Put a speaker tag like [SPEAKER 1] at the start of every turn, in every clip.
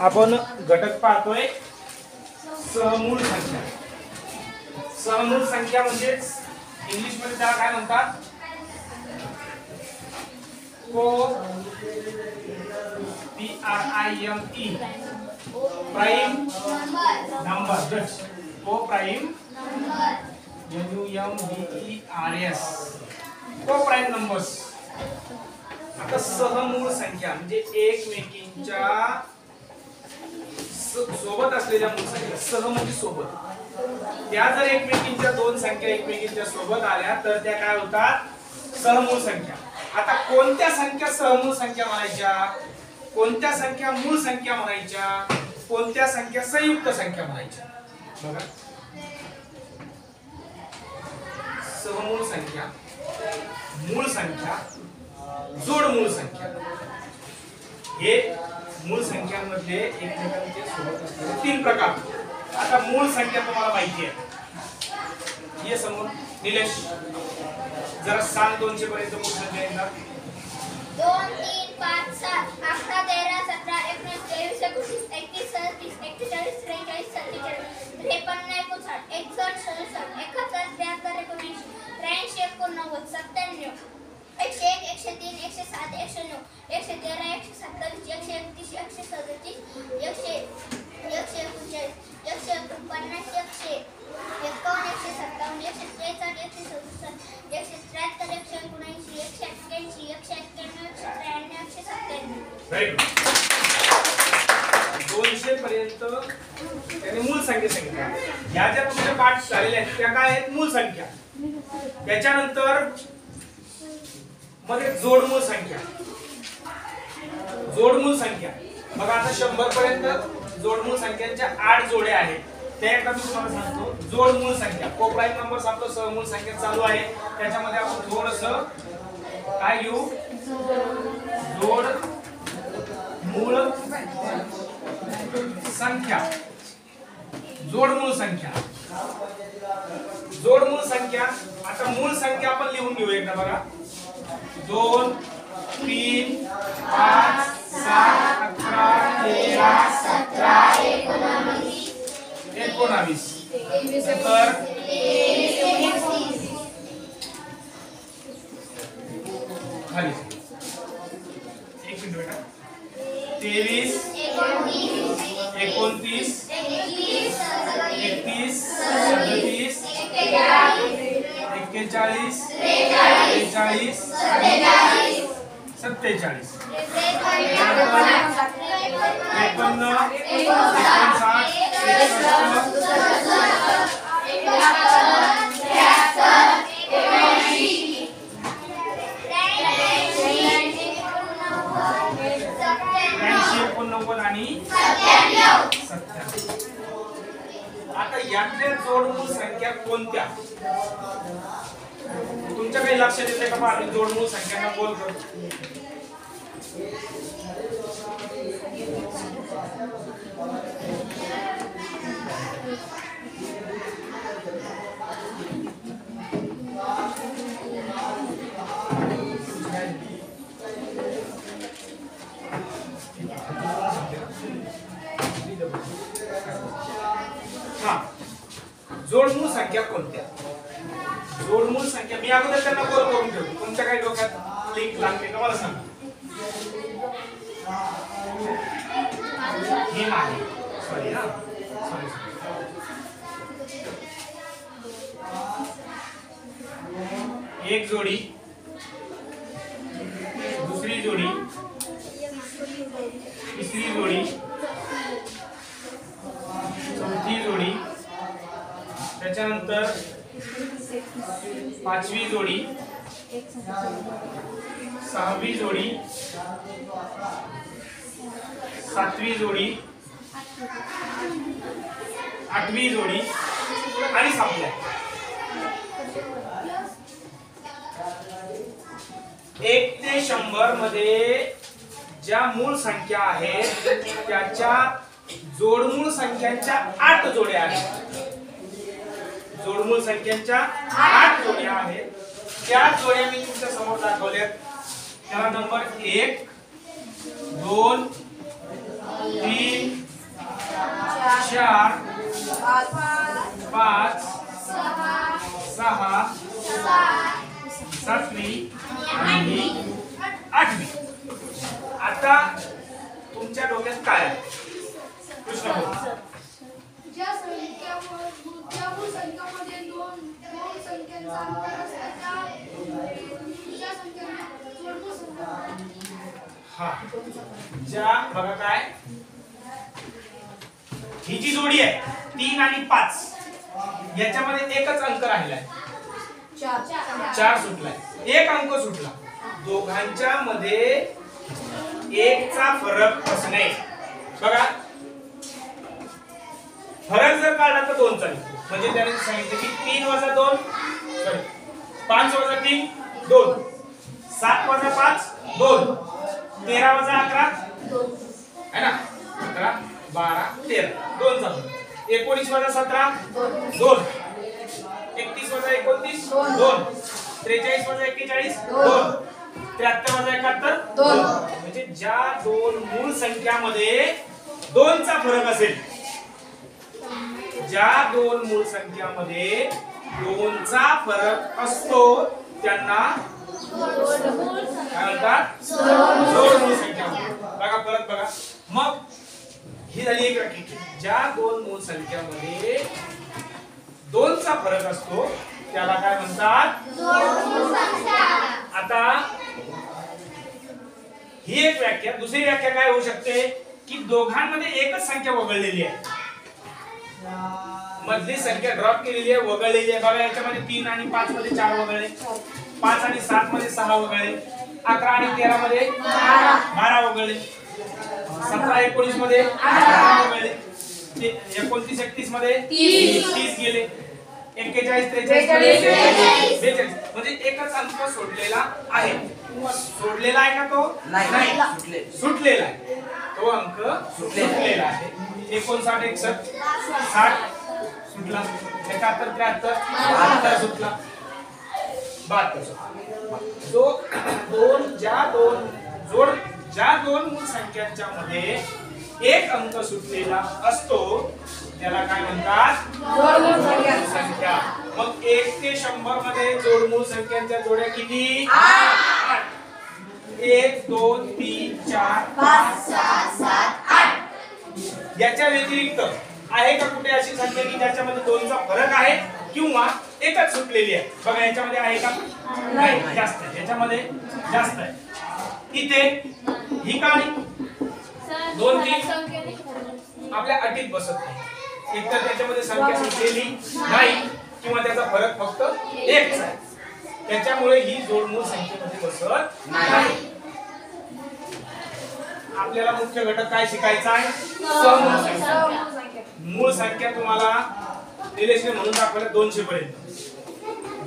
[SPEAKER 1] आपण घटक पाहतोय सहमूळ संख्या। सहमूळ संख्या म्हणजे इंग्लिश मध्ये त्याला काय म्हणतात, PRIME प्राइम नंबर, को प्राइम NUMBERS को प्राइम नंबर्स। आता सहमूळ संख्या म्हणजे एकमेकींच्या सोबत असलेल्या मूळ संख्या। सह म्हणजे सोबत, त्या जर एकमेकींच्या दोन संख्या एकमेकींच्या सोबत आल्या तर त्या काय होतात, सहमूळ संख्या। आता कोणत्या संख्या सहमूळ संख्या म्हणायच्या, कोणत्या संख्या मूळ संख्या म्हणायच्या, कोणत्या संख्या संयुक्त संख्या म्हणायच्या? बघा, सहमूळ संख्या, मूळ संख्या, जोड मूळ संख्या, हे मूळ संख्यांमध्ये एकमेकांच्या सोबत असलेले तीन प्रकार। आता मूळ संख्या तुम्हाला माहिती आहे, ये समोर निलेश जरा सांग 200 पर्यंत मूळ संख्या येतात।
[SPEAKER 2] 2 3 5 7 11 13 17 19 23 31 32 33 41 43 44 53 61 70 81 83 84 85 101 103 107 109 113 127 131 132 133 200 पर्यंत त्याने मूळ संख्या सांगितल्या। या ज्या तुमच्या पाठ झालेल्या आहेत त्या काय आहेत, मूळ संख्या। त्याच्यानंतर मध्ये जोडमूळ संख्या, जोडमूळ संख्या बघा, आता 100 पर्यंत जोडमूळ संख्यांच्या 8 जोड्या आहेत। त्या एकदा मी तुम्हाला सांगतो, जोडमूळ संख्या को प्राइम नंबर्स आपलं सहमूळ संख्या चालू आहे, त्याच्यामध्ये आपण थोडंसं काय घेऊ, जोड मूळ संख्या, जोडमूळ संख्या, जोडमूळ संख्या। आता मूळ संख्या आपण लिहून घेऊ एकदा बघा, 2 3 5 7 11 13 17 19 तर खाली 1 मिनिट बेटा, 23 29 31 37 41 41 43 43 47 आणि 97। आता यातल्या जोडमूळ संख्या कोणत्या, तुमच्या काही लक्षात येते का? पहा, जोडमूळ संख्यांना बोल करतो। जोडमूळ संख्या कोणत्या, जोडमूळ संख्या मी अगोदर त्यांना गोल करून ठेवतो, तुमच्या काही डोक्यात लिंक लागते का मला सांगा। हे आहे, सॉरी हा, सॉरी एक जोडी, दुसरी जोडी, तिसरी जोडी, चौथी जोडी, त्याच्यानंतर 5वी जोडी, 6वी जोडी, 7वी जोडी, 8वी जोडी आणि संपल्या। 1 ते 100 मध्ये ज्या मूळ संख्या आहेत त्याच्या जोडमूळ संख्यांच्या 8 जोड्या आहेत। जोडमूळ संख्यांच्या 8 जोड्या आहेत, त्या जोड्या मी तुमच्या समोर दाखवल्यात। त्याला नंबर 1 2 3 आणि ही 8वी. आता तुमच्या डोक्यात काय आहे? कृष्ण बोल.
[SPEAKER 3] ज्या मूळ संख्यामध्ये दोन संख्यांचा अंतर असतो त्या संख्यांना जोडमूळ संख्या.
[SPEAKER 2] हा, ज्या बघा काय, ही जी जोडी आहे 3 आणि 5 याच्यामध्ये एकच अंक राहिलाय, 4 सुटलाय, एक अंक सुटला. दोघांच्या मध्ये एकचा फरक असणे. बघा फरक जर काढला तर 2 चा निघतो. म्हणजे त्याने सांगितलं की 3 वजा 2 सॉरी 5 वजा 3 2, 7 वजा 5 2, 13 वजा 11 है ना, 11 12 13 2 चा फरक. 19 वजा 17 2, 31 वजा 29 2, 43 वजा 41 2, 73 वजा 71 2. म्हणजे ज्या दोन मूळ संख्यामध्ये 2 चा फरक असेल, ज्या दोन मूळ संख्यामध्ये 2 चा फरक असतो त्यांना काय म्हणतात? जोड मूळ संख्या. बघा परत बघा. मग ही झाली एक व्याख्या. ज्या दोन मूळ संख्यामध्ये 2 चा फरक असतो त्याला काय म्हणतात?
[SPEAKER 3] जोडमूळ संख्या.
[SPEAKER 2] आता ही एक व्याख्या. दुसरी व्याख्या काय होऊ शकते की दोघांमध्ये एकच संख्या वगळलेली आहे, मधली संख्या ड्रॉप केलेली आहे, वगळलेली आहे. बघा याच्यामध्ये 3 आणि 5 मध्ये 4 वगळले, 5 आणि 7 मध्ये 6 वगळले, 11 आणि 13 मध्ये 12 वगळले, 17 19 मध्ये 18 वगळले, 29 31 मध्ये 30 गेले, 41 43 मध्ये 42. म्हणजे एकच अंक सोडलेला आहे. सोडलेला आहे का तो? नाही, सुटलेला आहे. तो अंक सुटलेला आहे. 59 61 60 सुटला, 71 73 72 सुटला, 72. ज्या दोन मूळ संख्यांच्या मध्ये एक अंक सुटलेला असतो त्याला काय म्हणतात? जोडमूळ संख्या. मग 1 ते 100 मध्ये जोडमूळ संख्यांच्या जोड्या किती? 8. 1 2 3 4 5 6 7 8. याच्या व्यतिरिक्त आहे का कुठे अशी संख्या की ज्याच्यामध्ये 2 चा फरक आहे किंवा एकच सुटलेली आहे? बघा याच्यामध्ये आहे का? नाही, जास्त आहे. याच्यामध्ये जास्त आहे. इथे ही काळी 2 3 आपल्या अटीत बसत नाही. एकतर त्याच्यामध्ये संख्या सुटलेली नाही किंवा त्याचा फरक फक्त 1 आहे. त्याच्यामुळे ही जोडमूळ संख्येमध्ये बसत नाही. आपल्याला मुख्य घटक काय शिकायचा आहे? समूळ संख्या. मूळ संख्या तुम्हाला रिलेशन म्हणून दाखवल्या 200 पर्यंत.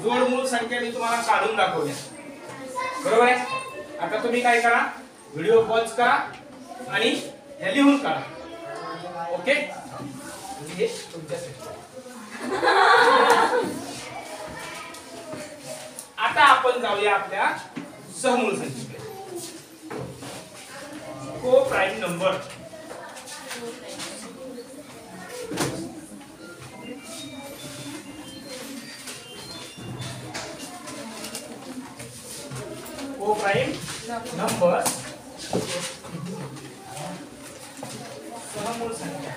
[SPEAKER 2] जोडमूळ संख्या मी तुम्हाला काढून दाखवल्या, बरोबर आहे. आता तुम्ही काय करा, व्हिडिओ पॉज करा आणि हे लिहून काढा. ओके, हे तुमच्यासाठी. आता आपण जाऊया आपल्या सहमूळ संख्येकडे. को प्राइम नंबर. को प्राइम नंबर सहमूळ संख्या.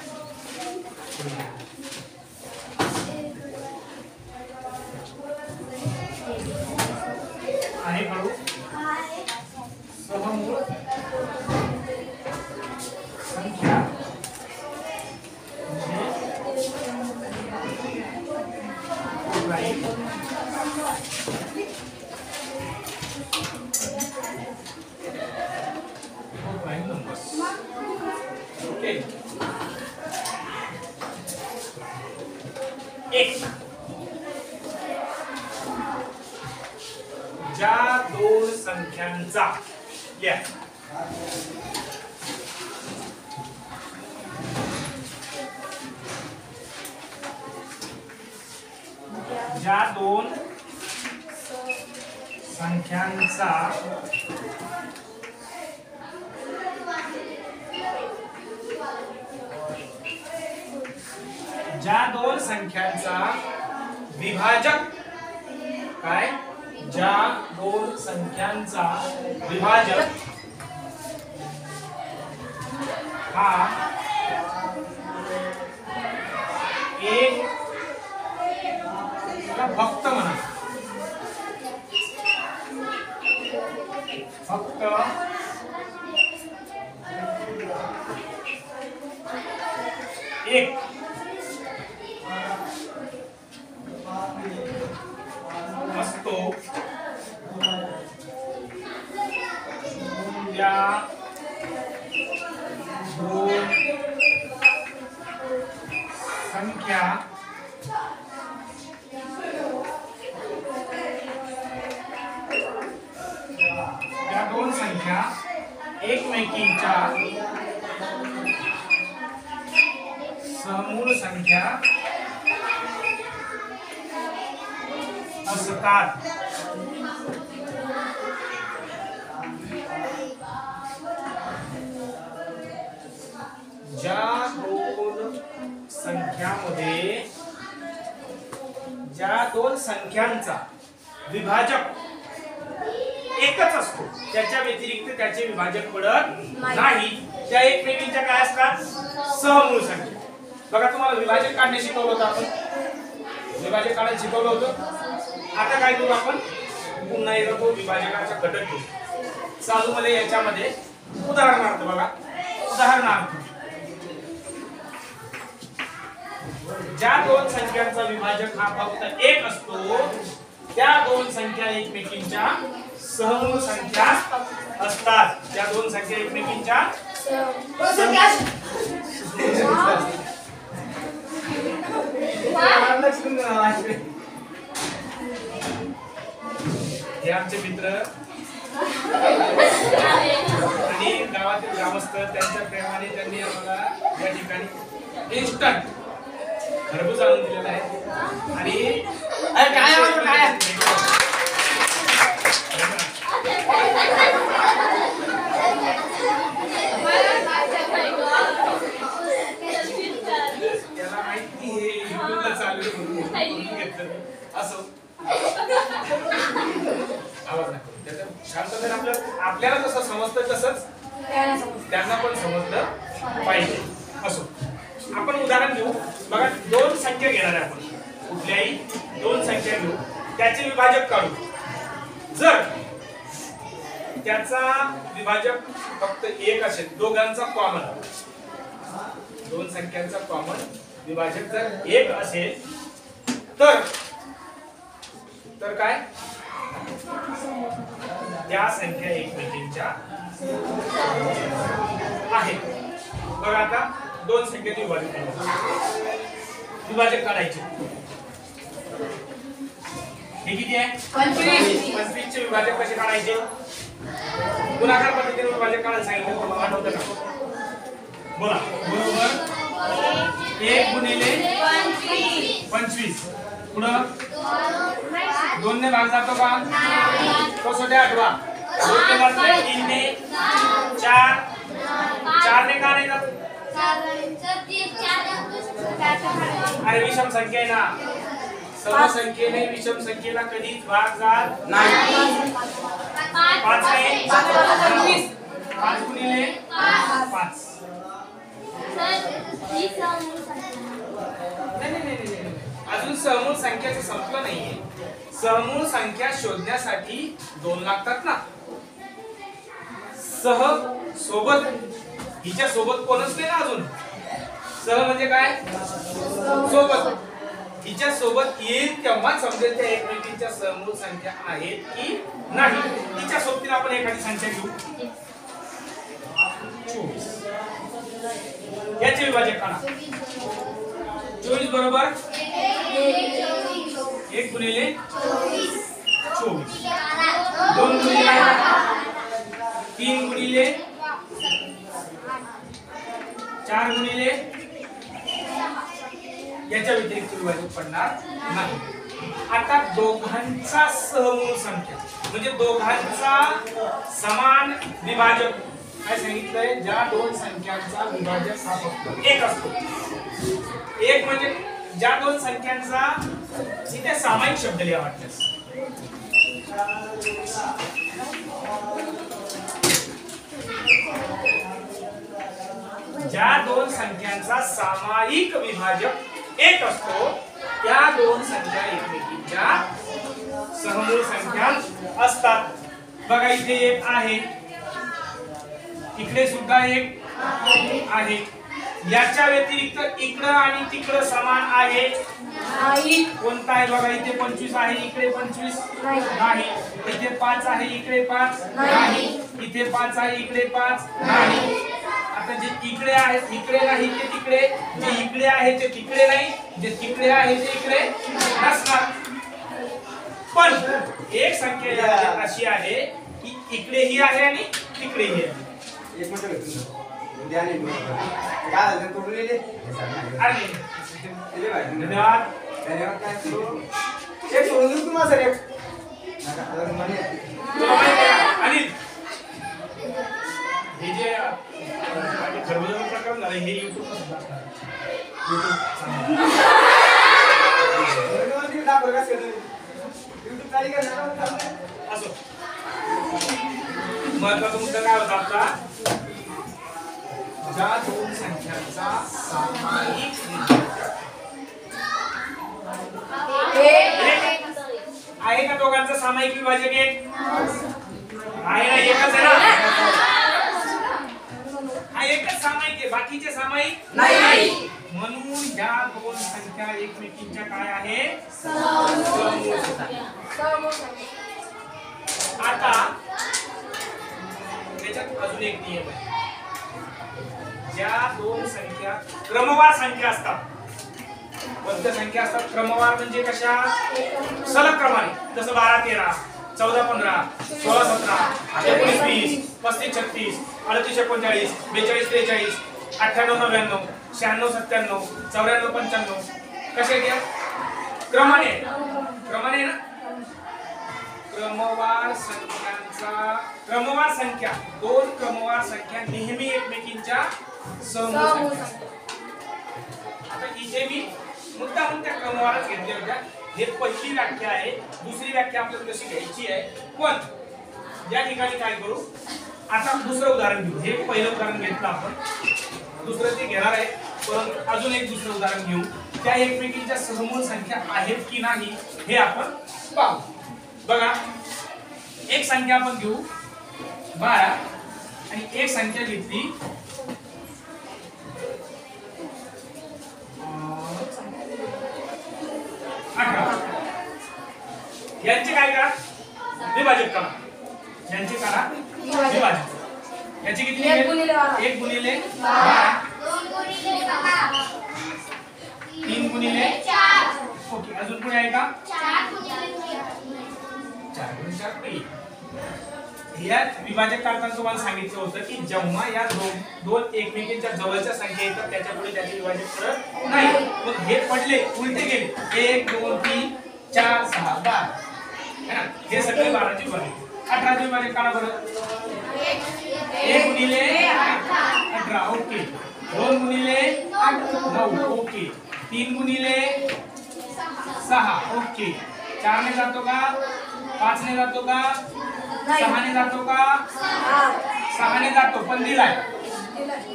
[SPEAKER 2] आणि पढ़ू सहमूळ संख्या प्राइम प्राइम नंबर्स. ओके, एक ज्या दोन संख्यांचा लिहा. ज्या दोन संख्यांचा विभाजक काय? ज्या दोन संख्यांचा विभाजक हा एक फक्त म्हणा फक्त एक असतो त्या दोन संख्या एकमेकींच्या समूळ संख्या असतात. ज्या दोन संख्यांमध्ये ज्या दोन संख्यांचा विभाजक एकच असतो त्याच्या व्यतिरिक्त त्याचे विभाजक पडत नाही त्या एकमेकींच्या काय असतात सहमूळ संख्या. बघा तुम्हाला विभाजक काढणे शिकवलं होतं आपण विभाजक काढायला शिकवलं होतं. आता काय करू आपण पुन्हा एकदा तो विभाजकाचा घटक घेऊ. चालू मध्ये याच्यामध्ये उदाहरणार्थ बघा उदाहरणार्थ ज्या दोन संख्यांचा विभाजक हा फक्त एक असतो त्या दोन संख्या एकमेकींच्या सहमूळ संख्या असतात. त्या दोन संख्या एकमेकींच्या हे आमचे मित्र आणि गावातील ग्रामस्थ त्यांच्या प्रेमाने त्यांनी आम्हाला या ठिकाणी इन्स्टंट खरबूज आणून दिलेला आहे आणि त्याला माहिती हे युट्यूबला चालू म्हणून घेतलं असो आवाज नाही त्याचं शांततेने आपल्याला जसं समजतं तसंच त्यांना पण समजलं पाहिजे. असो आपण उदाहरण घेऊ. बघा दोन संख्या घेणार आहे आपण कुठल्याही दोन संख्या घेऊ त्याचे विभाजक काढू. जर त्याचा विभाजक फक्त एक असेल दोघांचा कॉमन दोन संख्यांचा कॉमन विभाजक जर एक असेल तर काय त्या संख्या एकमेकींच्या आहेत. बघा आता दोन संख्येचे विभाजक काढायचे. हे किती आहे 25 चे विभाजक कसे काढायचे गुणाकार पद्धतीने विभाजक काढायला सांगितलं तुम्हाला आठवतं का बोला बरोबर 1 गुणिले 25 पुढं 2 ने भाग जातो का कसोटे आठवा 2 ने भागले 3 ने 4 ने का नाही जात अरे विषम संख्या आहे ना सम संख्येने विषम संख्येला कधीच भाग जात नाही. 5 ने 5 गुणिले 5 नाही अजून समूळ संख्याचं संपलं नाहीये. समूळ संख्या शोधण्यासाठी 2 लागतात ना. सह सोबत हिच्या सोबत कोणच नाही ना अजून. सह म्हणजे काय सोबत हिच्या सोबत येईल तेव्हा समजेल त्या एकमेकींच्या समूळ संख्या आहेत की नाही. तिच्या सोबतीने आपण एखादी संख्या घेऊ 24 याचे विभाजक काढा. 24 बरोबर 1 गुणिले 24 2 गुणिले 3 गुणिले 4 गुणिले याच्या व्यतिरिक्त विभाजक पडणार नाही. आता दोघांचा सहमूळ संख्या म्हणजे दोघांचा समान विभाजक काय सांगितलंय ज्या दोन संख्यांचा विभाजक हा फक्त एक असतो. एक म्हणजे ज्या दोन संख्यांचा इथे सामायिक शब्द लिहा वाटल्यास ज्या दोन संख्यांचा सामायिक विभाजक एक असतो त्या दोन संख्या एकमेकींच्या सहमूळ संख्या असतात. बघा इथे एक आहे, इकडे सुद्धा एक आहे. याच्या व्यतिरिक्त इकडं आणि तिकडं समान आहे कोणता आहे? बघा इथे 25 आहे, इकडे 25 नाही. इथे 5 आहे, इकडे 5 नाही. इथे 5 आहे, इकडे 5 नाही. आता जे इकडे आहे इकडे नाही ते तिकडे, जे इकडे आहे ते तिकडे नाही, जे तिकडे आहे ते इकडे नसणार. पण एक संख्या अशी आहे की इकडे ही आहे आणि तिकडे ही आहे.
[SPEAKER 4] एक मिनिट उद्या नाही काय झालं तोडून येते
[SPEAKER 2] अरे
[SPEAKER 4] धन्यवाद धन्यवाद. काय ते सोडून देऊ तुम्हाला सर एक
[SPEAKER 2] तुला माहिती आहे अनिल, हे जे खरबुजाचा प्रकार झाला हे YouTube वर सुद्धा असणार. असो, महत्वाचा मुद्दा काय होता आपला? ज्या दोन संख्यांचा सामायिक आहे का दोघांचा सामायिक विभाजक एक आहे ना? एकच आहे ना? हा एकच सामायिक आहे, बाकीचे सामायिक नाही. म्हणून या दोन संख्या एकमेकींच्या काय आहे? सममूळ संख्या. आता त्याच्यात अजून एक नियम आहे. ज्या दोन संख्या क्रमवार संख्या असतात, कोणत्या संख्या असतात क्रमवार म्हणजे कशा? सलग क्रमाने, जसं 12 13 14 15 16 17 19 20 35 36 38 39 42 43 98 99 96 97 94 95 कशा घ्या? क्रमाने क्रमाने ना. क्रमवार संख्या दोन क्रमवार संख्या नेहमी एकमेकींच्या सममूळ संख्या. आता इथे मी मुद्दाम त्या क्रमवारच घेतल्या होत्या. हे पहिली व्याख्या आहे. दुसरी व्याख्या आपल्याला कशी घ्यायची आहे? पण या ठिकाणी काय करू, आता दुसरं उदाहरण घेऊ. हे पहिलं उदाहरण घेतलं आपण, दुसरं ते घेणार आहे. परंतु अजून एक दुसरं उदाहरण घेऊ. त्या एकमेकींच्या सममूळ संख्या आहेत की नाही हे आपण पाहू. बघा, एक संख्या आपण घेऊ 12 आणि एक संख्या घेतली 18. यांचे काय करा? विभाजक करा. यांचे करा विभाजक. याची किती? 1 गुणिले 12 3 गुणिले 4. ओके, अजून कोणी आहे का? 4 गुणिले 4. या विभाजक करताना तुम्हाला सांगितलं होतं की जेव्हा या दोन एकमेकींच्या जवळच्या संख्या येतात त्याच्या पुढे त्याचे विभाजक करत नाही. मग हे पडले उलटे गेले 1 2 3 4 6 12 है ना? हे सगळे 12चे बने. 18चे विभाजक काढा बरं. 1 गुणिले 18 ओके. 2 गुणिले 9 ओके. 3 गुणिले 6 ओके. 4 ने जातो का? 5 ने जातो का? 6 ने जातो का? 6 ने जातो पण दिलाय.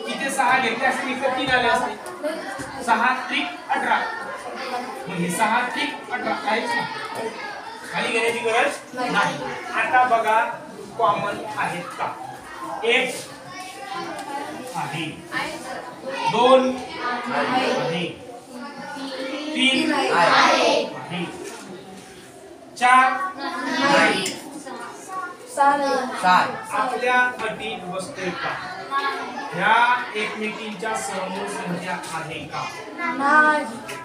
[SPEAKER 2] इथे 6 घेतले असते इथे 3 आले असते. 6 त्रिक 18. म्हणजे 6 त्रिक 18 काहीच नाही, खाली घेण्याची गरज नाही. आता बघा कॉमन आहेत का? 1 आहे, 2 आहे, 3 आहे, 4 नाही. आपल्या अटीत बसतोय का? ह्या एकमेकींच्या सममूळ संख्या आहे का?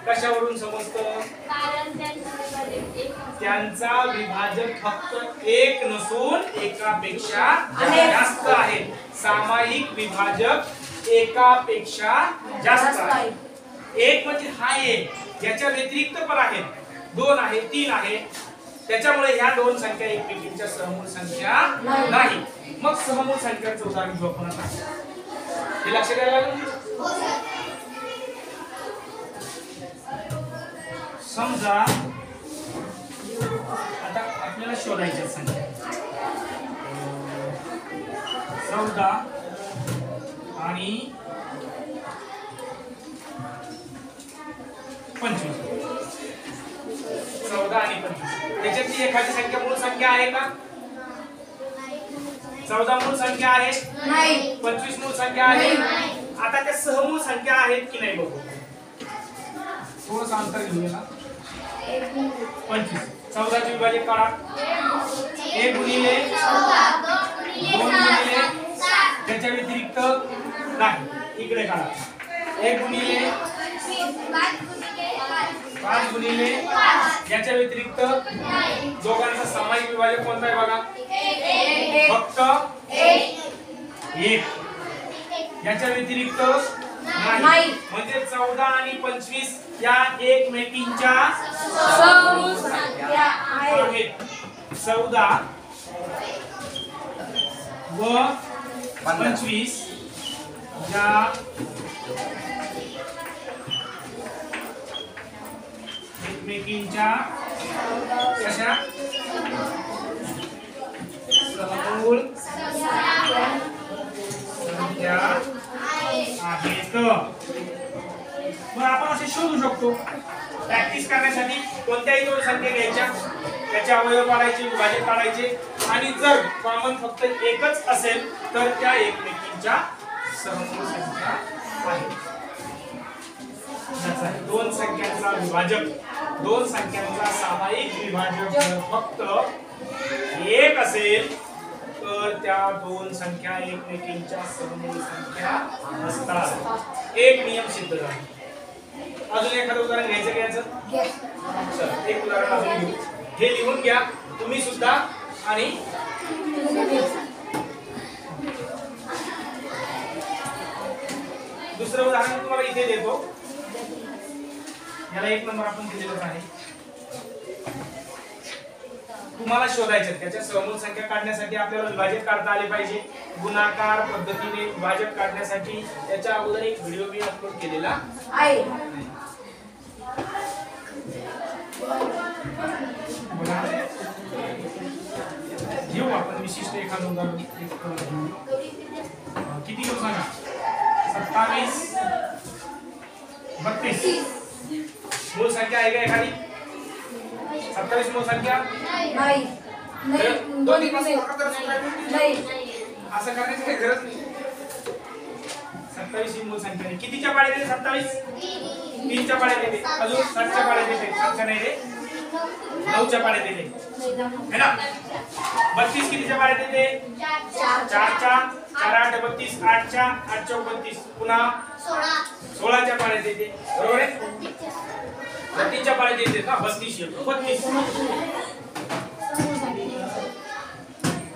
[SPEAKER 2] कशावरून समजतं? त्यांचा विभाजक फक्त एक नसून एकापेक्षा जास्त आहे. सामायिक विभाजक एकापेक्षा जास्त आहे. एक म्हणजे हा एक, याच्या व्यतिरिक्त पण आहेत, 2 आहे, 3 आहे. त्याच्यामुळे ह्या दोन संख्या एकमेकींच्या सममूळ संख्या नाही. मग सममूळ संख्यांचं उदाहरण घेऊ आपण आता. हे लक्षात द्यायला लागेल. समजा आता आपल्या आपल्याला शोधायच्या संख्या 14 आणि 25. 14 आणि 25 त्याच्यातली एखादी संख्या मूळ संख्या आहे का? 14 मूळ संख्या आहे
[SPEAKER 3] नाही.
[SPEAKER 2] 25 मूळ संख्या आहे. आता त्या सहमूळ संख्या आहेत की नाही बघू. थोडस अंतर घेऊया ना. 25 14 चे विभाजक काढा. 1 गुणिले 2 गुणिले त्याच्या व्यतिरिक्त नाही इकडे काढा. 1 गुणिले 5 गुणिले याच्या व्यतिरिक्त दोघांचा सामायिक विभाजक कोणता आहे बघा. फक्त 1 याच्या व्यतिरिक्त नाही. म्हणजे 14 आणि 25 या एकमेकींच्या
[SPEAKER 3] सहमूळ संख्या
[SPEAKER 2] आहेत. 14 व 25 या एकमेकींच्या कशा सहमूळ संख्या आहेत. मग आपण असे शोधू शकतो. प्रॅक्टिस करण्यासाठी कोणत्याही दोन संख्या घ्यायच्या, त्याचे अवयव काढायचे, विभाजक काढायचे आणि जर कॉमन फक्त एकच असेल तर त्या एकमेकींच्या सहमूळ संख्या आहेत. दोन संख्यांचा विभाजक, दोन संख्यांचा सामायिक विभाजक जर फक्त एक असेल तर त्या दोन संख्या एकमेकींच्या सहमूळ संख्या असतात. एक नियम सिद्ध झाला. अजून एखादं उदाहरण घ्यायचं. चल एक उदाहरण अजून घेऊ. हे लिहून घ्या तुम्ही सुद्धा. आणि दुसरं उदाहरण तुम्हाला इथे देतो. याला 1 नंबर आपण दिलेलाच आहे. तुम्हाला शोधायचे त्याच्या सहमूळ संख्या काढण्यासाठी आपल्याला विभाजक काढता आले पाहिजे. गुणाकार पद्धतीने विभाजक काढण्यासाठी त्याच्या अगोदर एक व्हिडिओ मी अपलोड केलेला आहे. घेऊ आपण विशिष्ट एखादं उदाहरण. किती घेऊ सांगा. 27 32 मूळ संख्या आहे का एखादी. 27 मूळ संख्या
[SPEAKER 3] नाही.
[SPEAKER 2] दोन्ही पासून असं करण्याची काही गरज नाही. 27 ही मूळ संख्या आहे. कितीच्या पाड्यात येते 27. 3च्या पाड्यात येते. अजून 7च्या पाड्यात येते. 7च्या नाही रे 9च्या पाड्यात येते है ना. 32 कितीच्या पाड्यात येते. 4च्या 4 8 32 8च्या 8 चौक 32 पुन्हा 16च्या पाड्यात येते. बरोबर आहे. 32च्या पाड्यात येते ना 32 येतो. 32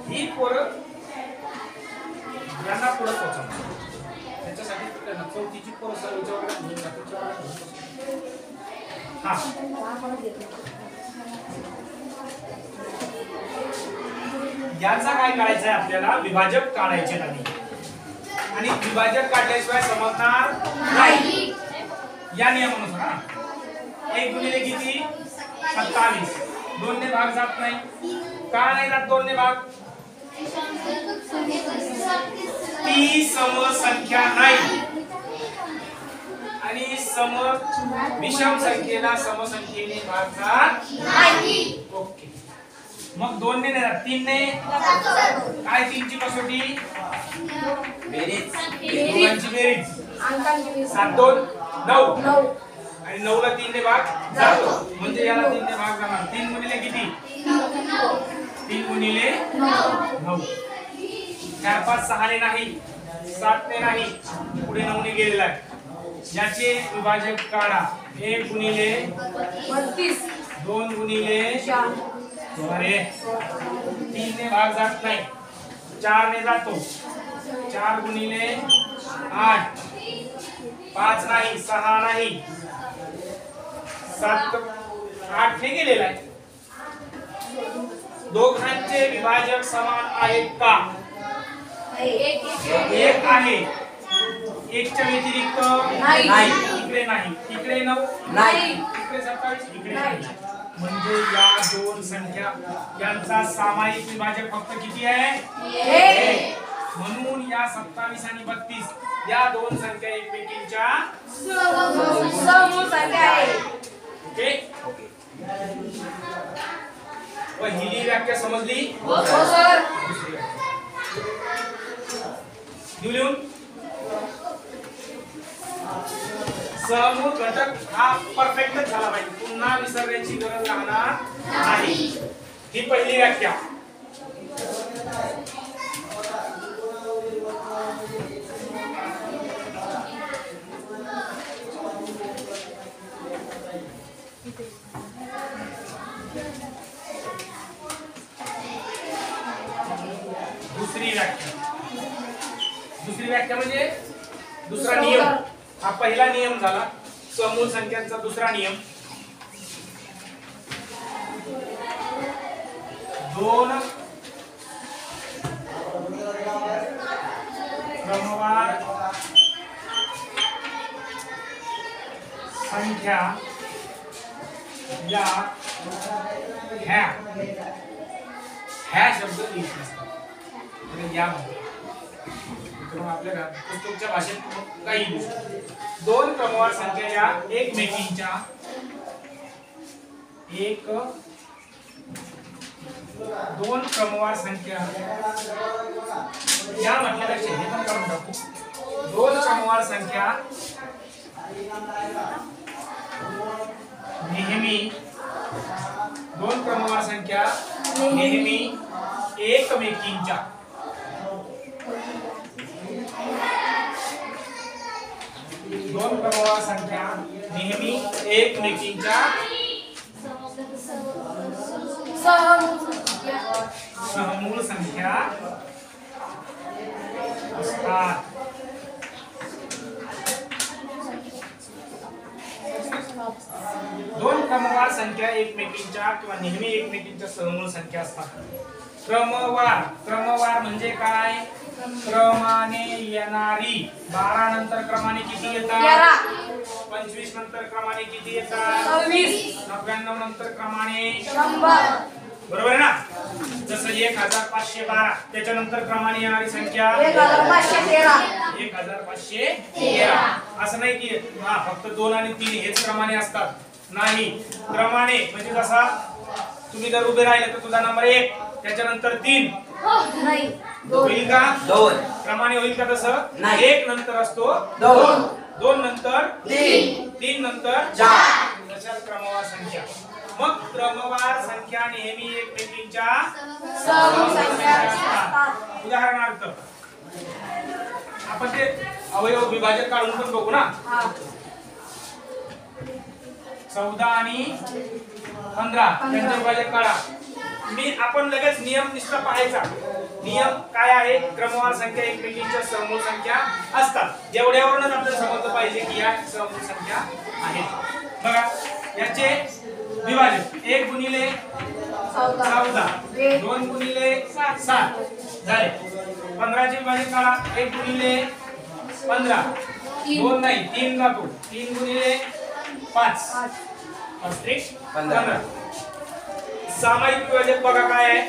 [SPEAKER 2] ही पोरं यांना पुढे पोहोचवणार. त्याच्यासाठी चौथीची पोरं सर्वच्या वर्गात घेऊन जातात. हा याचा काय करायचं आहे आपल्याला. विभाजक काढायचे नाही आणि विभाजक काढल्याशिवाय समजणार नाही. या नियमानुसार 1 गुणिले किती 27. 2 ने भाग जात नाही. का नाही जात 2 ने भाग. ती समसंख्या नाही आणि विषम संख्येला समसंख्येने भाग जात नाही. ओके. मग 2 ने नाही 3 ने काय. 3ची कसोटी बेरीज. दोघांची बेरीज 7 2 9 आणि 9 ला 3 ने भाग जातो म्हणजे याला 3 ने भाग जाणार. 3 गुणिले किती 3 गुणिले 9. 4 5 6 ने नाही. 7 ने नाही. पुढे 9 ने गेलेला आहे. याचे विभाजक काढा. 1 गुणिले
[SPEAKER 3] 32
[SPEAKER 2] 2 गुणिले 4 अरे 3 ने भाग जात नाही. 4 ने जातो. 4 गुणिले 8 5 नाही 6 नाही 7 8 ने गेलेला आहे. दोघांचे विभाजक समान आहेत का. एक आहे. 1च्या व्यतिरिक्त नाही. इकडे नाही. इकडे 9 नाही. इकडे 27 इकडे नाही. म्हणजे या दोन संख्या यांचा सामायिक विभाजक फक्त किती आहे?
[SPEAKER 3] एक.
[SPEAKER 2] म्हणून या 27 आणि 32 या दोन संख्या एकमेकींच्या
[SPEAKER 3] समूह संख्या आहे.
[SPEAKER 2] ओके. पहिली व्याख्या समजली?
[SPEAKER 3] हो सर.
[SPEAKER 2] लिहून समूह घटक हा परफेक्टच झाला पाहिजे, पुन्हा विसरण्याची गरज राहणार नाही. ही पहिली व्याख्या. दुसरी व्याख्या म्हणजे दुसरा नियम. हा पहिला नियम झाला समूह संख्यांचा. दुसरा नियम, दोन क्रमवार संख्या या ह्या शब्द लिहित नसतात. म्हणजे या आपल्या पुस्तकच्या भाषेत काही दोन क्रमवार संख्या या एकमेकींच्या दोन क्रमवार संख्या या म्हटल्यापेक्षा हे पण करून टाकू. दोन क्रमवार संख्या नेहमी दोन क्रमवार संख्या नेहमी एकमेकींच्या दोन क्रमवार संख्या नेहमी एकमेकींच्या समूह संख्या असतात. दोन क्रमवार संख्या एकमेकींच्या किंवा नेहमी एकमेकींच्या समूह संख्या असतात. क्रमवार म्हणजे काय? क्रमाने येणारी. 12 नंतर क्रमाने किती येतात? 25 नंतर क्रमाने किती येतात?
[SPEAKER 3] 26.
[SPEAKER 2] 99 नंतर क्रमाने
[SPEAKER 3] 100.
[SPEAKER 2] बरोबर आहे ना? जसं 1512 त्याच्यानंतर क्रमाने येणारी संख्या
[SPEAKER 3] 1513.
[SPEAKER 2] 1513. असं नाही की हा फक्त 2 आणि 3 हेच क्रमाने असतात. नाही, क्रमाने म्हणजे जसा तुम्ही जर उभे राहिले तर तुझा नंबर 1, त्याच्यानंतर 3
[SPEAKER 3] नाही.
[SPEAKER 2] होईल का?
[SPEAKER 4] 2
[SPEAKER 2] क्रमाने होईल का? तसं
[SPEAKER 4] नाही.
[SPEAKER 2] 1 नंतर असतो
[SPEAKER 4] 2
[SPEAKER 2] 2 नंतर 3 नंतर 4 अशा क्रमवार संख्या. मग क्रमवार संख्या नेहमी एकमेकींच्या
[SPEAKER 3] समूह संख्या असतात.
[SPEAKER 2] उदाहरणार्थ आपण ते अवयव विभाजक काढून पण बघू ना. 14 आणि 15 त्यांचे विभाजक काढा. आपण लगेच नियम निष्ठ पाहायचा. नियम काय आहे? क्रमवार संख्या एकमेकींच्या समूह संख्या असतात. एवढ्यावरूनच आपल्याला समजलं पाहिजे की या समूह संख्या आहेत. बघा याचे विभाजक 1 गुणिले 14, 2 गुणिले 7 झाले. 15 चे विभाजक काढा. 1 गुणिले 15, 2 नाही 3 जातो. 3 गुणिले 5 15. सामायिक विभाजक बघा काय आहे?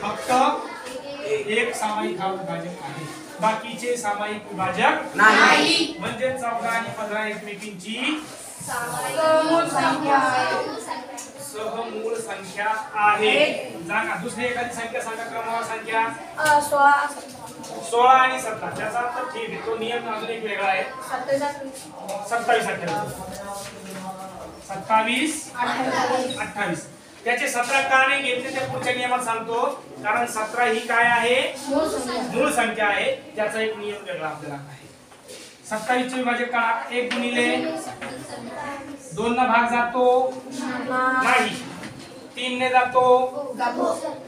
[SPEAKER 2] फक्त एक सामायिक हा विभाजक आहे, बाकीचे सामायिक विभाजक
[SPEAKER 3] नाही.
[SPEAKER 2] म्हणजे 14 आणि 15 एकमेकींची
[SPEAKER 3] समूह संख्या आहे.
[SPEAKER 2] सहमूळ संख्या आहे. सांगा दुसरी एखादी संख्या सांगा. क्रमवार संख्या 16 आणि 17. त्याचा अर्थ ठीक आहे, तो नियम अजून एक वेगळा आहे. 27 27 28. त्याचे 17 का नाही घेतले ते पुढच्या नियमात सांगतो. कारण 17 ही काय आहे? मूळ संख्या आहे. त्याचा एक नियम वेगळा आपल्याला आहे. 27 चे विभाजक काढा. 1 गुणिले 2 ना भाग जातो नाही. 3 ने जातो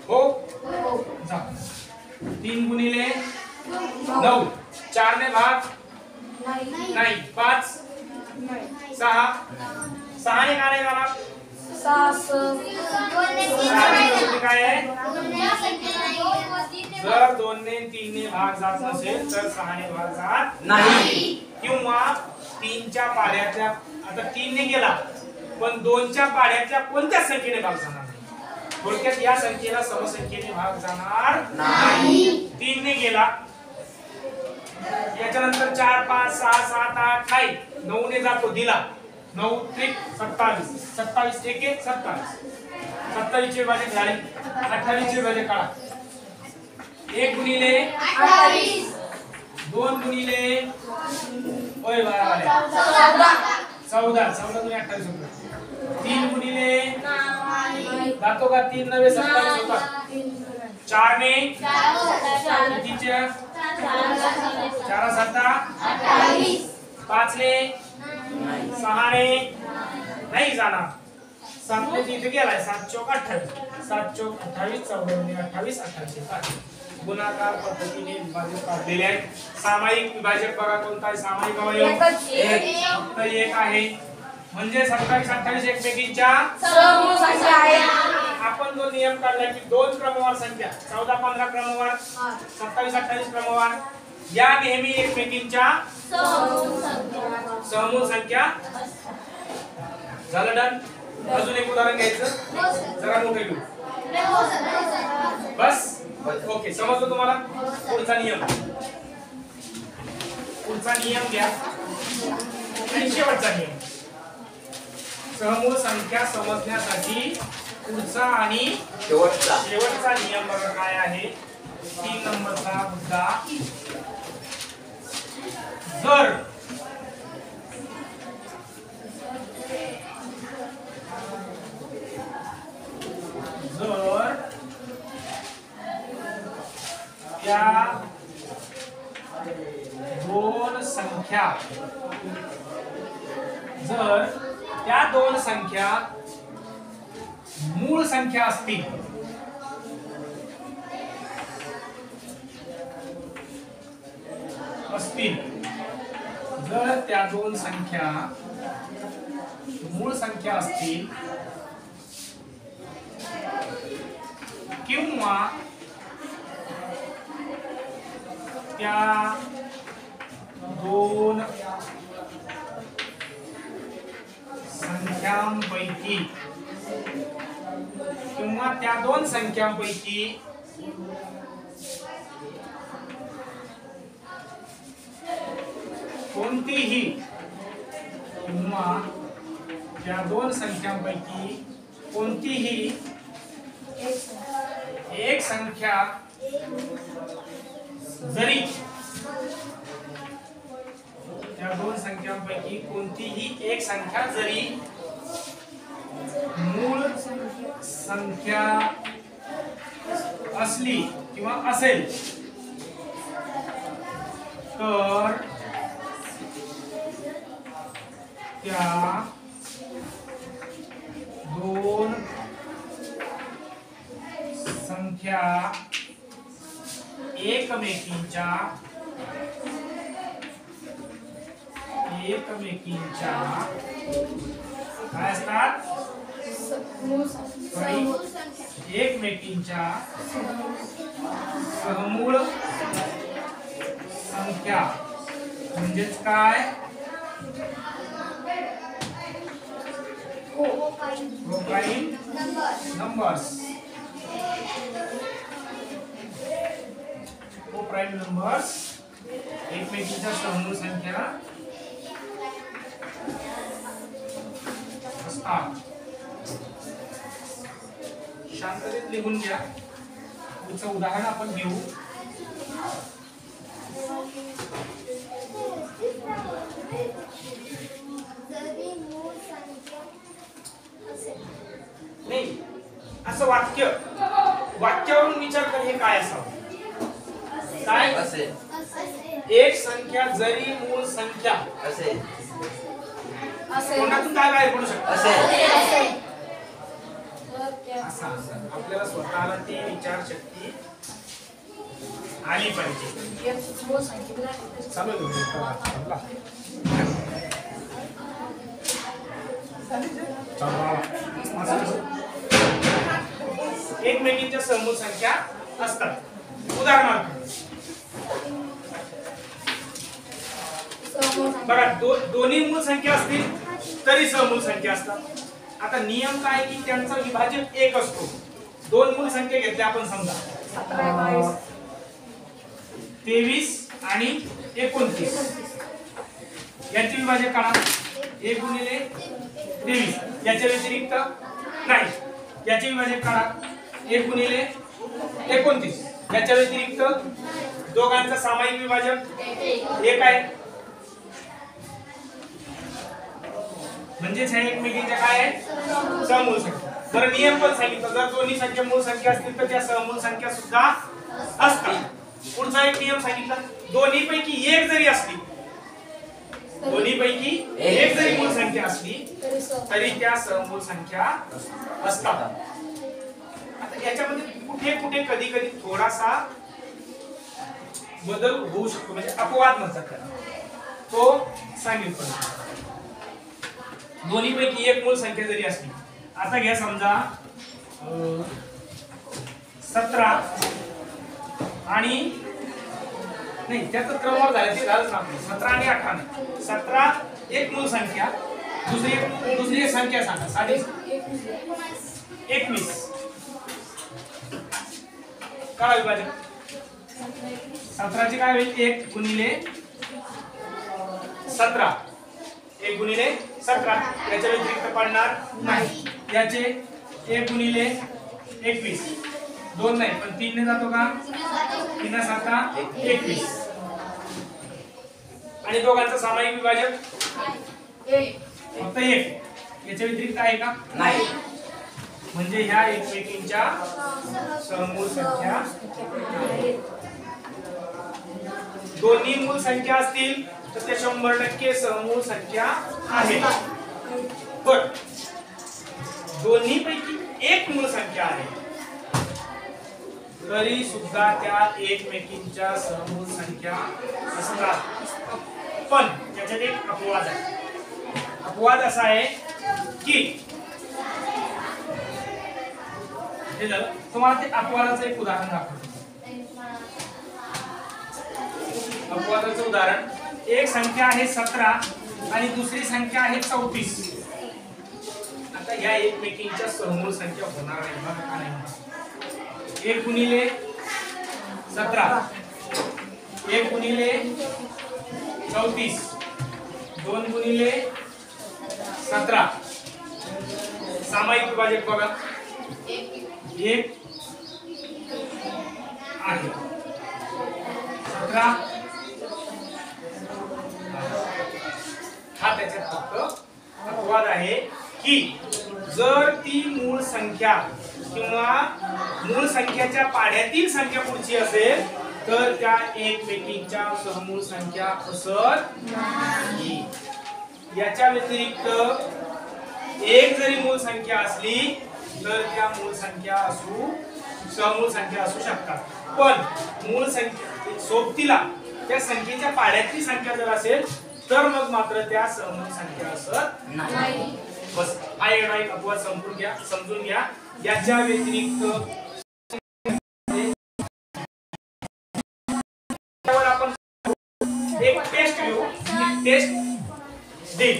[SPEAKER 2] हो जा. 3 गुणिले 9. 4 ने भाग नाही. 5 6 6 ने का नाही झाला?
[SPEAKER 3] 6
[SPEAKER 2] काय आहे? जर 2 ने 3 ने भाग जात नसेल तर 6 ने भाग जात नाही. किंवा 3 च्या पाड्याच्या आता 3 ने गेला पण 2च्या पाड्यातल्या कोणत्याच संख्येने भाग जाणार नाही. थोडक्यात या संख्येला समसंख्येने भाग जाणार नाही. 3 ने गेला, याच्यानंतर 4 5 6 7 8 नाही, 9 ने जातो, दिला, 9 त्रिक 27, 27 एक 27, 27 चे विभाजक झाले, 28 चे विभाजक काढा. 1 गुणिले
[SPEAKER 3] 28
[SPEAKER 2] 2 गुणिले ओय बाळा 14 गुणिले 28 होतात. 3 गुणिले जातो का 3 नवे 27 होतात. 4 ने कितीच्या 4 7 5 ने 6 ने नाही जाणार. 7 ने तिथे गेलाय, 7 चौक 28, 7 चौक 28, 14 ने 28, 28 गुणाकार पद्धतीने विभाजक काढलेले आहेत. सामायिक विभाजक बघा कोणता आहे? सामायिक अवयव फक्त एक आहे, म्हणजे 27 28 एकमेकींच्या
[SPEAKER 3] समूह संख्या आहेत.
[SPEAKER 2] आपण जो नियम काढला की 2 क्रमवार संख्या 14 15 क्रमवार, 27 28 क्रमवार या नेहमी एकमेकींच्या समूह संख्या. झालं डन. अजून एक उदाहरण घ्यायचं, जरा मोठे घेऊ. बस ओके, समजलं तुम्हाला? पुढचा नियम घ्या आणि शेवटचा नियम. समूह संख्या समजण्यासाठी पुढचा आणि शेवटचा नियम बघा काय आहे. 3 नंबरचा मुद्दा, जर त्या दोन संख्या मूळ संख्या असतील, जर त्या दोन संख्या मूळ संख्या असतील किंवा त्या दोन संख्यांपैकी कोणतीही एक संख्या जरी त्या दोन संख्यांपैकी कोणतीही एक संख्या जरी मूळ संख्या असली किंवा असेल तर त्या दोन संख्या एकमेकींच्या काय असतात? एकमेकींच्या सहमूळ संख्या म्हणजेच काय? प्रोप्राइम नंबर्स. प्रोप्राइम नंबर्स एकमेकींच्या सहमूळ संख्या असतात. शांततेत लिहून घ्या. पुढचं उदाहरण आपण घेऊ. नाही असं वाक्यावरून विचार कर, हे काय असावं? काय असेल? एक संख्या जरी मूळ संख्या असेल, कोणातून काय बाहेर पडू शकतं? असेल. आपल्याला स्वतःला ती विचार शक्ती आली पाहिजे. चालू एकमेकींच्या समूह संख्या असतात. उदाहरणार्थ बघा, दोन्ही मूळ संख्या असतील तरी समूह संख्या असतात. आता नियम काय की त्यांचा विभाजक 1 असतो. दोन मूळ संख्या घेतल्या आपण समजा 23 आणि 29. याचे विभाजक काढा 1 गुणिले 23. याच्या व्यतिरिक्त नाही, याचे विभाजक काढा 1 गुणिले 29. याच्या व्यतिरिक्त दोघांचा सामायिक विभाजक 1 आहे. म्हणजेच ह्या एकमेकींच्या काय आहे समूळ संख्या. बरं नियम पण सांगितलं, जर दोन्ही संख्या मूळ संख्या असतील तर त्या समूळ संख्या सुद्धा असतात. पुढचा एक नियम सांगितला, दोन्ही पैकी एक जरी असली, दोन्ही पैकी एक जरी मूळ संख्या असली तरी त्या समूळ संख्या असतात. आता याच्यामध्ये कुठे कुठे कधी कधी थोडासा बदल होऊ शकतो, म्हणजे अपवाद म्हणतात त्याला, तो सांगेल. पण दोन्ही पैकी एक मूळ संख्या जरी असली, आता घ्या समजा 17 आणि नाही त्याचं क्रमवार झालं ते झालंच ना आपलं. 17 आणि 18 नाही, 17 एक मूळ संख्या, दुसरी एक संख्या सांगा 21. काय विभाजन 17 चे काय होईल 1 गुणिले 17. 1 गुणिले 17. याच्या व्यतिरिक्त पडणार नाही. याचे 1 गुणिले 21. 2 नाही पण 3 ने जातो का 3 7 21. आणि दोघांचा सामायिक विभाजक फक्त 1. याच्या व्यतिरिक्त आहे का नाही. म्हणजे ह्या एकमेकींच्या समूळ संख्या आहेत. दोन्ही मूळ संख्या असतील तर ते 100% समूळ संख्या आहे. पण दोन्ही पैकी एक मूळ संख्या आहे तरी सुद्धा त्या एकमेकींच्या समूळ संख्या असतात. पण त्याच्यात एक अपवाद आहे. अपवाद असा आहे की तुम्हाला ते अपवादाचं एक उदाहरण दाखवतो. अपवादाचं उदाहरण, एक संख्या आहे 17 आणि दुसरी संख्या आहे 34. आता या एकमेकींच्या समूळ संख्या होणार नाही. मग काय नाही, 1 गुणिले 17, 1 गुणिले 34, 2 गुणिले 17. सामायिक विभाजक बघा 1 आहे, 17 हा त्याच्यात फक्त अपवाद आहे की जर ती मूळ संख्या किंवा मूळ संख्याच्या पाढ्यातील संख्या पुढची असेल तर त्या एकमेकींच्या समूळ संख्या असत नाही. याच्या व्यतिरिक्त एक जरी मूळ संख्या असली तर त्या मूळ संख्या समूळ संख्या असू शकतात. पण मूळ संख्या सोबतीला त्या संख्येच्या पाढ्यातली संख्या जर असेल तर मग मात्र त्या समूळ संख्या असत नाही. बस हा एवढा एक अपवाद समजून घ्या. याच्या व्यतिरिक्त आपण एक टेस्ट घेऊ. टेस्ट दे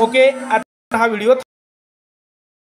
[SPEAKER 2] ओके. आता हा व्हिडिओ